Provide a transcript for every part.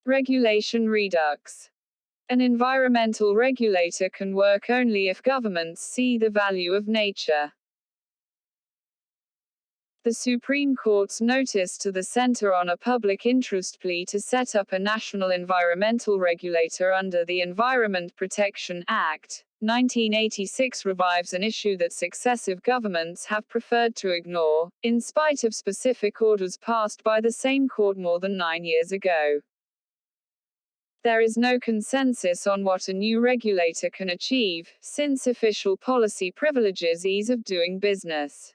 Regulation redux. An environmental regulator can work only if governments see the value of nature. The Supreme Court's notice to the Center on a public interest plea to set up a national environmental regulator under the Environment Protection Act, 1986 revives an issue that successive governments have preferred to ignore, in spite of specific orders passed by the same court more than 9 years ago. There is no consensus on what a new regulator can achieve, since official policy privileges ease of doing business.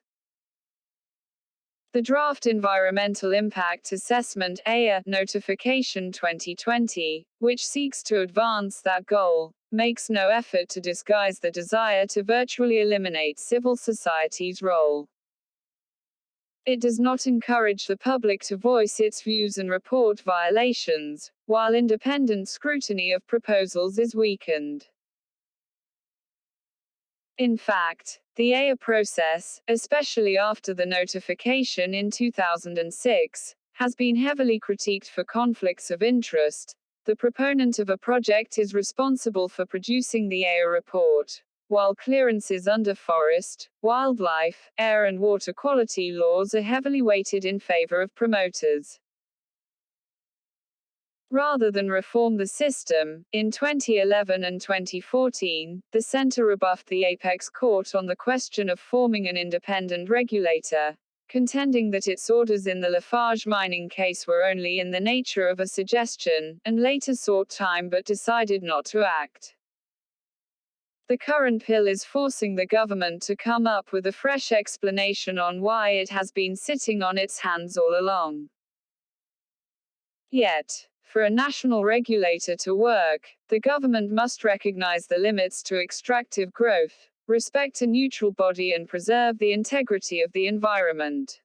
The Draft Environmental Impact Assessment (EIA) Notification 2020, which seeks to advance that goal, makes no effort to disguise the desire to virtually eliminate civil society's role. It does not encourage the public to voice its views and report violations, while independent scrutiny of proposals is weakened. In fact, the EIA process, especially after the notification in 2006, has been heavily critiqued for conflicts of interest. The proponent of a project is responsible for producing the EIA report, while clearances under forest, wildlife, air and water quality laws are heavily weighted in favor of promoters. Rather than reform the system, in 2011 and 2014, the Center rebuffed the Apex Court on the question of forming an independent regulator, contending that its orders in the Lafarge mining case were only in the nature of a suggestion, and later sought time but decided not to act. The current bill is forcing the government to come up with a fresh explanation on why it has been sitting on its hands all along. Yet, for a national regulator to work, the government must recognize the limits to extractive growth, respect a neutral body and preserve the integrity of the environment.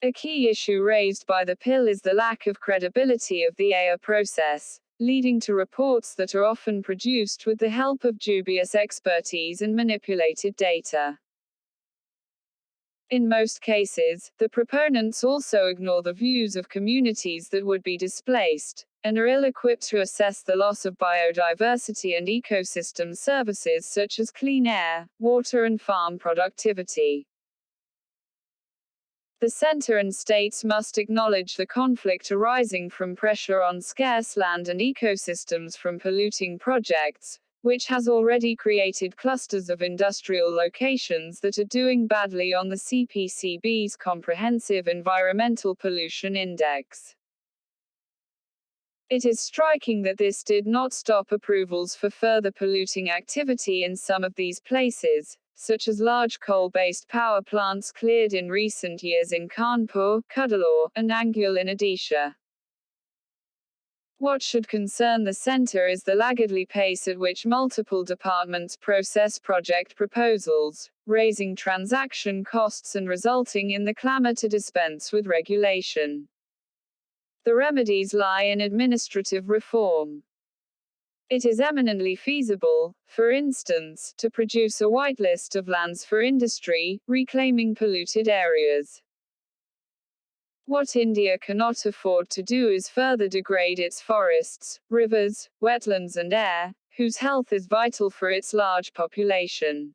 A key issue raised by the bill is the lack of credibility of the EIA process, leading to reports that are often produced with the help of dubious expertise and manipulated data. In most cases, the proponents also ignore the views of communities that would be displaced, and are ill-equipped to assess the loss of biodiversity and ecosystem services such as clean air, water and farm productivity. The center and states must acknowledge the conflict arising from pressure on scarce land and ecosystems from polluting projects, which has already created clusters of industrial locations that are doing badly on the CPCB's Comprehensive Environmental Pollution Index. It is striking that this did not stop approvals for further polluting activity in some of these places, such as large coal-based power plants cleared in recent years in Kanpur, Cuddalore, and Angul in Odisha. What should concern the center is the laggardly pace at which multiple departments process project proposals, raising transaction costs and resulting in the clamor to dispense with regulation. The remedies lie in administrative reform. It is eminently feasible, for instance, to produce a whitelist of lands for industry, reclaiming polluted areas. What India cannot afford to do is further degrade its forests, rivers, wetlands and air, whose health is vital for its large population.